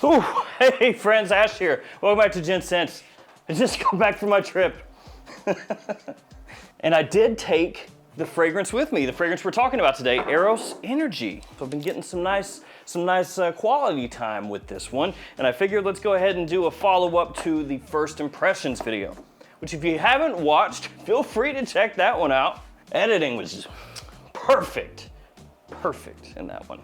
Ooh, hey friends, Ash here. Welcome back to Gents. I just got back from my trip. And I did take the fragrance with me, the fragrance we're talking about today, Eros Energy. So I've been getting some nice quality time with this one, and I figured let's go ahead and do a follow-up to the first impressions video, which if you haven't watched, feel free to check that one out. Editing was perfect in that one.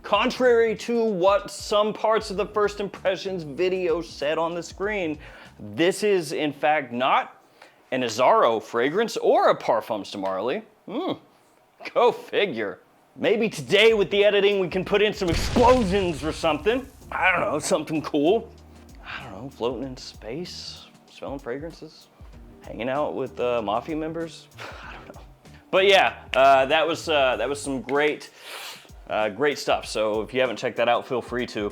Contrary to what some parts of the first impressions video said on the screen, this is in fact not an Azzaro fragrance or a Parfums de Marly. Go figure. Maybe today with the editing we can put in some explosions or something. I don't know, something cool. I don't know, floating in space, smelling fragrances, hanging out with mafia members. I don't know. But yeah, that was some great stuff. So if you haven't checked that out, feel free to.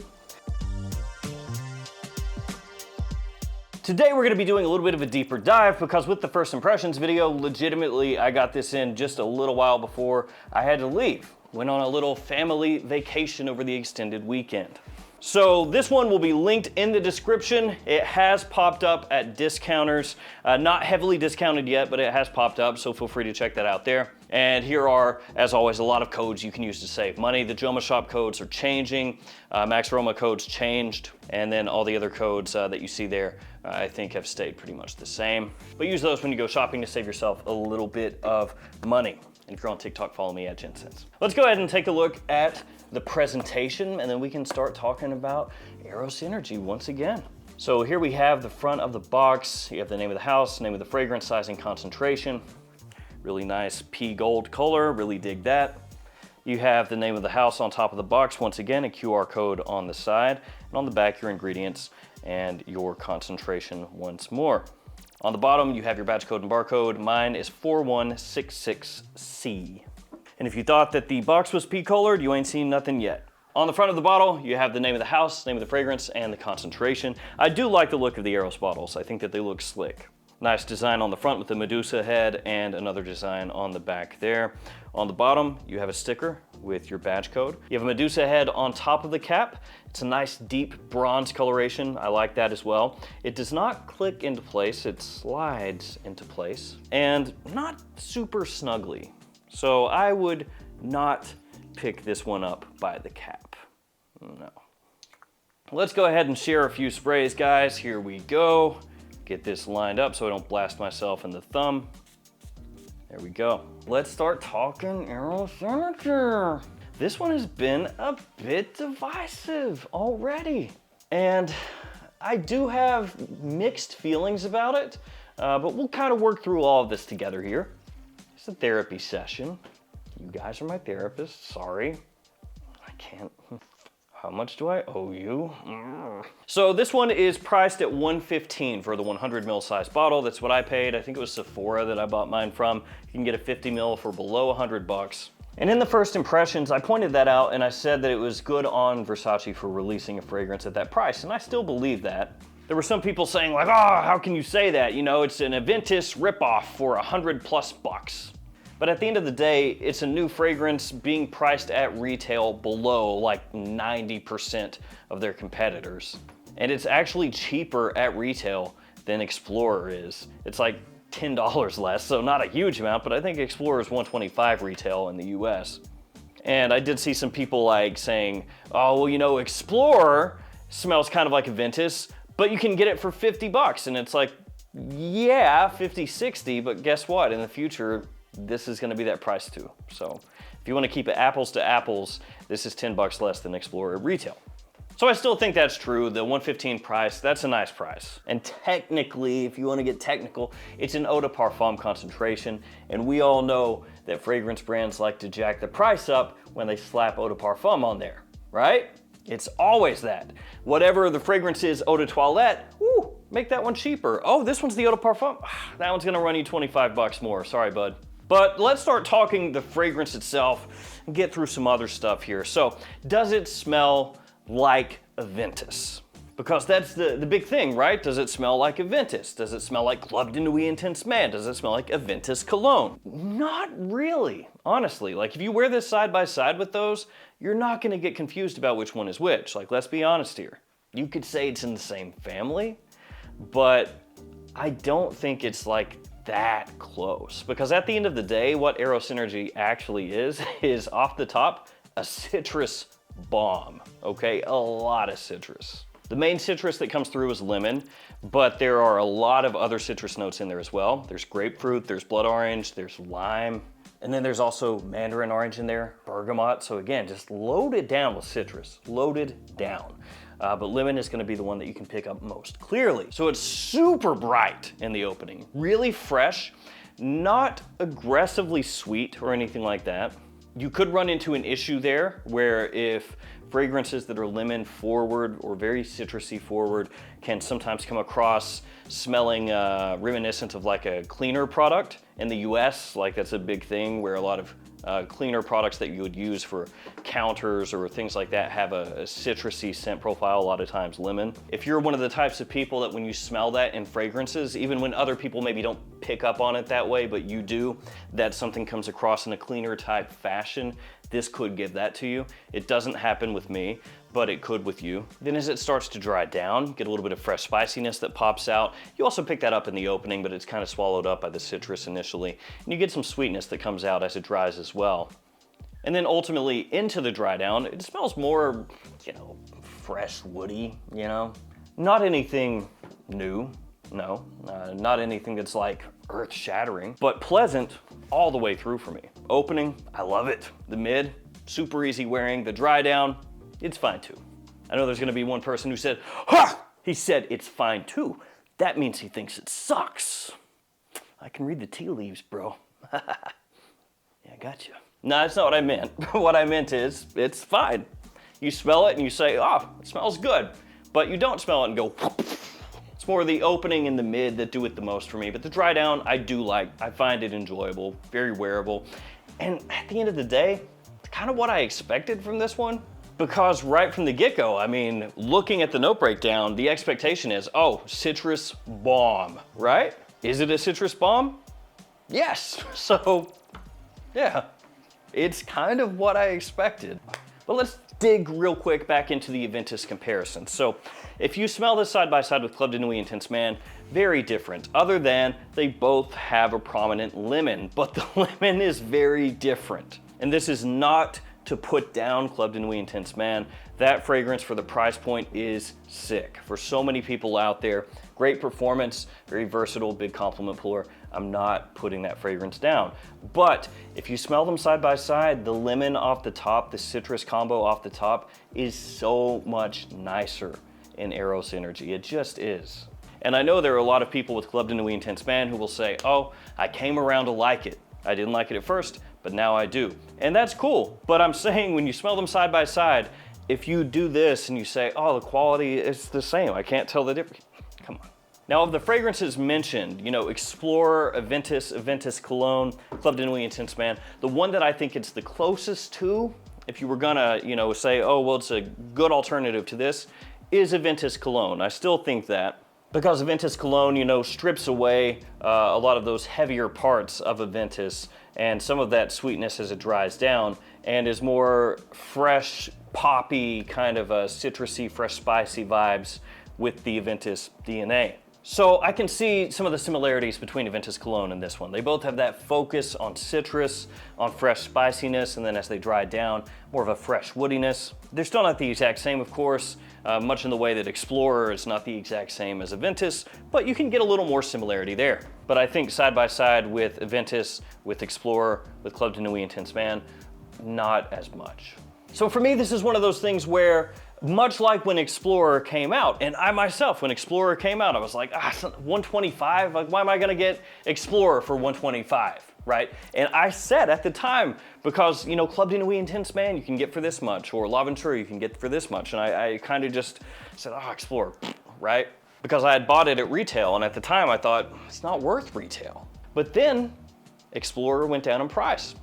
Today we're gonna be doing a little bit of a deeper dive because with the first impressions video, legitimately I got this in just a little while before I had to leave. Went on a little family vacation over the extended weekend. So this one will be linked in the description. It has popped up at discounters. Not heavily discounted yet, but it has popped up, so feel free to check that out there. And here are, as always, a lot of codes you can use to save money. The JOMASHOP codes are changing. Max Aroma codes changed, and then all the other codes that you see there, I think have stayed pretty much the same. But use those when you go shopping to save yourself a little bit of money. And if you're on TikTok, follow me at Gents. Let's go ahead and take a look at the presentation, and then we can start talking about Eros Energy once again. So here we have the front of the box. You have the name of the house, name of the fragrance, size and concentration. Really nice pea gold color, really dig that. You have the name of the house on top of the box, once again, a QR code on the side, and on the back your ingredients and your concentration once more. On the bottom, you have your batch code and barcode. Mine is 4166C. And if you thought that the box was pea colored, you ain't seen nothing yet. On the front of the bottle, you have the name of the house, name of the fragrance, and the concentration. I do like the look of the Eros bottles. I think that they look slick. Nice design on the front with the Medusa head and another design on the back there. On the bottom, you have a sticker with your badge code. You have a Medusa head on top of the cap. It's a nice deep bronze coloration. I like that as well. It does not click into place, it slides into place, and not super snugly. So I would not pick this one up by the cap, no. Let's go ahead and share a few sprays, guys. Here we go. Get this lined up so I don't blast myself in the thumb. There we go. Let's start talking Eros Energy. This one has been a bit divisive already. And I do have mixed feelings about it, but we'll kind of work through all of this together here. It's a therapy session. You guys are my therapist, sorry. I can't. How much do I owe you? So this one is priced at $115 for the 100 ml size bottle. That's what I paid. I think it was Sephora that I bought mine from. You can get a 50 ml for below $100. And in the first impressions, I pointed that out and I said that it was good on Versace for releasing a fragrance at that price, and I still believe that. There were some people saying like, oh, how can you say that? You know, it's an Aventus ripoff for $100+. But at the end of the day, it's a new fragrance being priced at retail below like 90% of their competitors. And it's actually cheaper at retail than Explorer is. It's like $10 less, so not a huge amount, but I think Explorer is $125 retail in the US. And I did see some people like saying, oh, well, you know, Explorer smells kind of like Aventus, but you can get it for $50. And it's like, yeah, 50, 60, but guess what? In the future, this is gonna be that price too. So if you wanna keep it apples to apples, this is $10 less than Explorer at retail. So I still think that's true. The $115 price, that's a nice price. And technically, if you wanna get technical, it's an eau de parfum concentration. And we all know that fragrance brands like to jack the price up when they slap eau de parfum on there, right? It's always that. Whatever the fragrance is, eau de toilette, woo, make that one cheaper. Oh, this one's the eau de parfum. That one's gonna run you $25 more. Sorry, bud. But let's start talking the fragrance itself and get through some other stuff here. So, does it smell like Aventus? Because that's the big thing, right? Does it smell like Aventus? Does it smell like Club de Nuit Intense Man? Does it smell like Aventus cologne? Not really, honestly. Like if you wear this side by side with those, you're not gonna get confused about which one is which. Like, let's be honest here. You could say it's in the same family, but I don't think it's like that close. Because at the end of the day, what Eros Energy actually is off the top, a citrus bomb, okay? A lot of citrus. The main citrus that comes through is lemon, but there are a lot of other citrus notes in there as well. There's grapefruit, there's blood orange, there's lime, and then there's also mandarin orange in there, bergamot. So again, just loaded down with citrus, loaded down. But lemon is gonna be the one that you can pick up most clearly. So it's super bright in the opening, really fresh, not aggressively sweet or anything like that. You could run into an issue there where if fragrances that are lemon forward or very citrusy forward can sometimes come across smelling reminiscent of like a cleaner product. In the US, like that's a big thing where a lot of cleaner products that you would use for counters or things like that have a citrusy scent profile, a lot of times lemon. If you're one of the types of people that when you smell that in fragrances, even when other people maybe don't pick up on it that way, but you do, that something comes across in a cleaner type fashion, this could give that to you. It doesn't happen with me, but it could with you. Then as it starts to dry down, get a little bit of fresh spiciness that pops out. You also pick that up in the opening, but it's kind of swallowed up by the citrus initially. And you get some sweetness that comes out as it dries as well. And then ultimately into the dry down, it smells more, you know, fresh, woody, you know? Not anything new, no. Not anything that's like earth shattering, but pleasant all the way through for me. Opening, I love it. The mid, super easy wearing. The dry down, it's fine too. I know there's gonna be one person who said, ha! He said it's fine too. That means he thinks it sucks. I can read the tea leaves, bro. Yeah, I got you. No, that's not what I meant. What I meant is, it's fine. You smell it and you say, oh, it smells good. But you don't smell it and go, it's more the opening and the mid that do it the most for me. But the dry down, I do like. I find it enjoyable, very wearable. And at the end of the day, it's kind of what I expected from this one. Because right from the get-go, I mean, looking at the note breakdown, the expectation is, oh, citrus bomb, right? Is it a citrus bomb? Yes. So, yeah, it's kind of what I expected. But let's dig real quick back into the Aventus comparison. So if you smell this side by side with Club de Nuit Intense Man, very different, other than they both have a prominent lemon, but the lemon is very different. And this is not to put down Club de Nuit Intense Man. That fragrance for the price point is sick. For so many people out there, great performance, very versatile, big compliment puller. I'm not putting that fragrance down. But if you smell them side by side, the lemon off the top, the citrus combo off the top is so much nicer in Eros Energy. It just is. And I know there are a lot of people with Club de Nuit Intense Man who will say, oh, I came around to like it. I didn't like it at first, but now I do. And that's cool. But I'm saying when you smell them side by side, if you do this and you say, oh, the quality is the same, I can't tell the difference. Come on. Now, of the fragrances mentioned, you know, Explorer, Aventus Cologne, Club de Nuit Intense Man, the one that I think it's the closest to, if you were gonna, you know, say, oh, well, it's a good alternative to this, is Aventus Cologne. I still think that. Because Aventus Cologne, you know, strips away a lot of those heavier parts of Aventus and some of that sweetness as it dries down and is more fresh, poppy, kind of a citrusy, fresh, spicy vibes with the Aventus DNA. So I can see some of the similarities between Aventus Cologne and this one. They both have that focus on citrus, on fresh spiciness, and then as they dry down, more of a fresh woodiness. They're still not the exact same, of course, much in the way that Explorer is not the exact same as Aventus, but you can get a little more similarity there. But I think side by side with Aventus, with Explorer, with Club de Nuit Intense Man, not as much. So for me, this is one of those things where, much like when Explorer came out, and I myself, when Explorer came out, I was like, 125? Like, why am I gonna get Explorer for 125, right? And I said at the time, because, you know, Club de Nuit Intense Man, you can get for this much, or L'Aventure, you can get for this much, and I kind of just said, oh, Explorer, right? Because I had bought it at retail, and at the time I thought, it's not worth retail. But then, Explorer went down in price.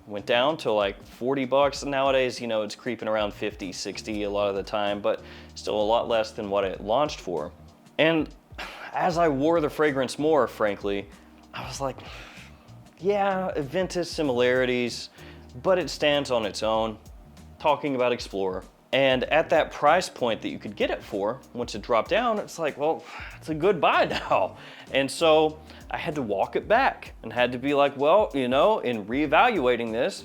Went down to like 40 bucks. Nowadays, you know, it's creeping around 50, 60 a lot of the time, but still a lot less than what it launched for. And as I wore the fragrance more, frankly, I was like, yeah, Aventus similarities, but it stands on its own. Talking about Explorer, And at that price point that you could get it for, once it dropped down, it's like, well, it's a good buy now. And so I had to walk it back and had to be like, well, you know, in reevaluating this,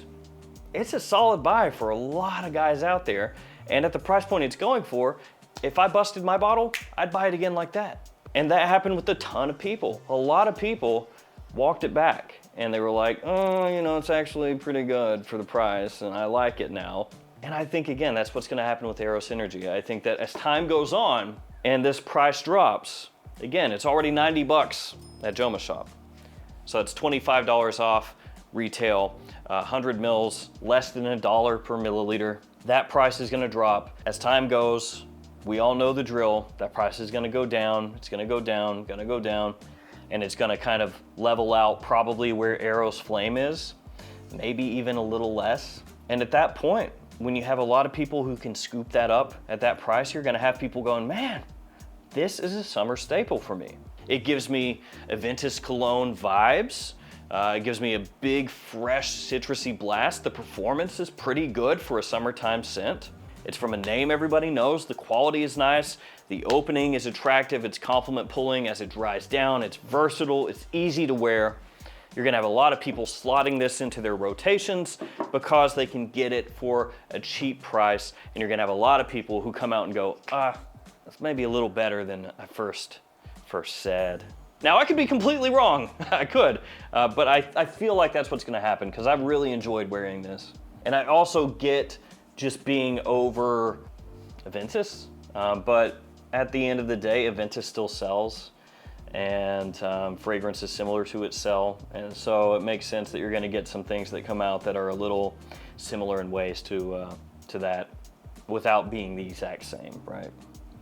it's a solid buy for a lot of guys out there. And at the price point it's going for, if I busted my bottle, I'd buy it again like that. And that happened with a ton of people. A lot of people walked it back and they were like, oh, you know, it's actually pretty good for the price and I like it now. And I think, again, that's what's gonna happen with Eros Energy. I think that as time goes on and this price drops, again, it's already 90 bucks at JOMASHOP. So it's $25 off retail, 100 mils, less than $1 per milliliter. That price is gonna drop. As time goes, we all know the drill. That price is gonna go down, it's gonna go down, gonna go down, and it's gonna kind of level out probably where Eros Flame is, maybe even a little less. And at that point, when you have a lot of people who can scoop that up at that price, you're gonna have people going, man, this is a summer staple for me. It gives me Aventus cologne vibes. It gives me a big, fresh, citrusy blast. The performance is pretty good for a summertime scent. It's from a name everybody knows. The quality is nice. The opening is attractive. It's compliment pulling as it dries down. It's versatile. It's easy to wear. You're gonna have a lot of people slotting this into their rotations because they can get it for a cheap price. And you're gonna have a lot of people who come out and go, that's maybe a little better than I first said. Now I could be completely wrong, I could, but I feel like that's what's gonna happen because I've really enjoyed wearing this. And I also get just being over Aventus, but at the end of the day, Aventus still sells. And fragrance is similar to its sell, and so it makes sense that you're going to get some things that come out that are a little similar in ways to that without being the exact same, right?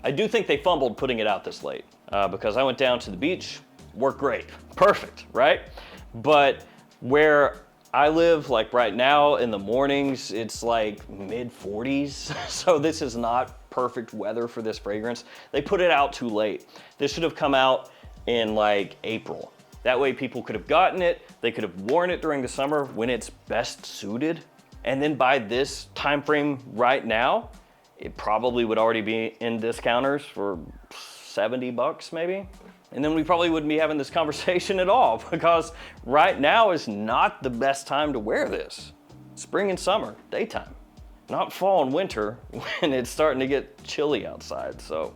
I do think they fumbled putting it out this late because I went down to the beach, worked great, perfect, right? But where I live, like right now in the mornings, it's like mid 40s, so this is not perfect weather for this fragrance. They put it out too late. This should have come out in like April. That way people could have gotten it, they could have worn it during the summer when it's best suited. And then by this time frame right now, it probably would already be in discounters for 70 bucks maybe. And then we probably wouldn't be having this conversation at all because right now is not the best time to wear this. Spring and summer, daytime. Not fall and winter when it's starting to get chilly outside. So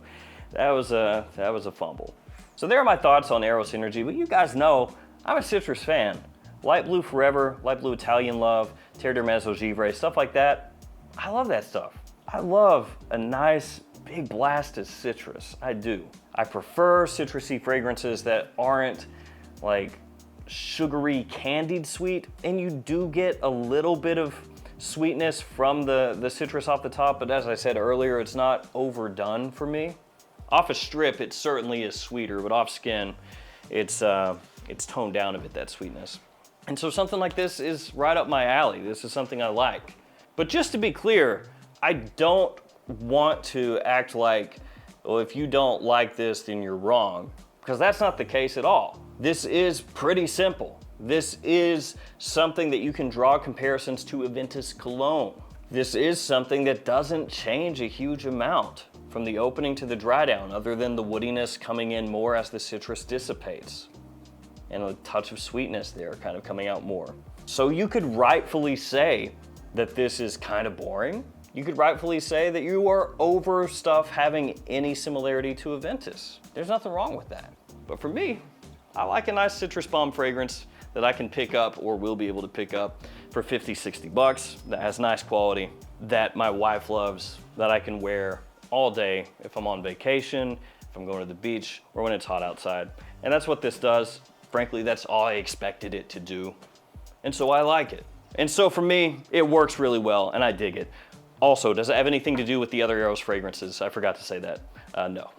that was a fumble. So there are my thoughts on Eros Energy, but you guys know I'm a citrus fan. Light blue forever, light blue Italian love, Terre de Mezzo Givre, stuff like that. I love that stuff. I love a nice big blast of citrus, I do. I prefer citrusy fragrances that aren't like sugary candied sweet, and you do get a little bit of sweetness from the citrus off the top, but as I said earlier, it's not overdone for me. Off a strip, it certainly is sweeter, but off skin, it's toned down a bit, that sweetness. And so something like this is right up my alley. This is something I like. But just to be clear, I don't want to act like, well, if you don't like this, then you're wrong, because that's not the case at all. This is pretty simple. This is something that you can draw comparisons to Aventus cologne. This is something that doesn't change a huge amount from the opening to the dry down, other than the woodiness coming in more as the citrus dissipates. And a touch of sweetness there kind of coming out more. So you could rightfully say that this is kind of boring. You could rightfully say that you are over stuff having any similarity to Aventus. There's nothing wrong with that. But for me, I like a nice citrus bomb fragrance that I can pick up or will be able to pick up for 50, 60 bucks, that has nice quality, that my wife loves, that I can wear all day if I'm on vacation, if I'm going to the beach, or when it's hot outside. And that's what this does. Frankly, that's all I expected it to do. And so I like it. And so for me, it works really well and I dig it. Also, does it have anything to do with the other Eros fragrances? I forgot to say that. No,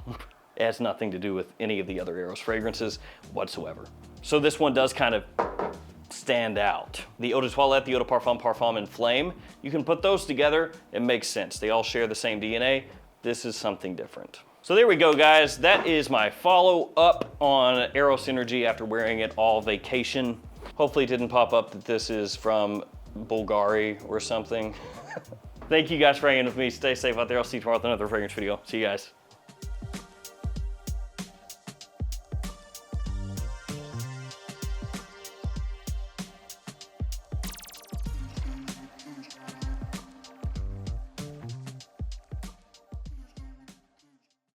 it has nothing to do with any of the other Eros fragrances whatsoever. So this one does kind of stand out. The Eau de Toilette, the Eau de Parfum, Parfum, and Flame, you can put those together, it makes sense. They all share the same DNA. This is something different. So there we go, guys. That is my follow-up on Eros Energy after wearing it all vacation. Hopefully it didn't pop up that this is from Bulgari or something. Thank you guys for hanging with me. Stay safe out there. I'll see you tomorrow with another fragrance video. See you guys.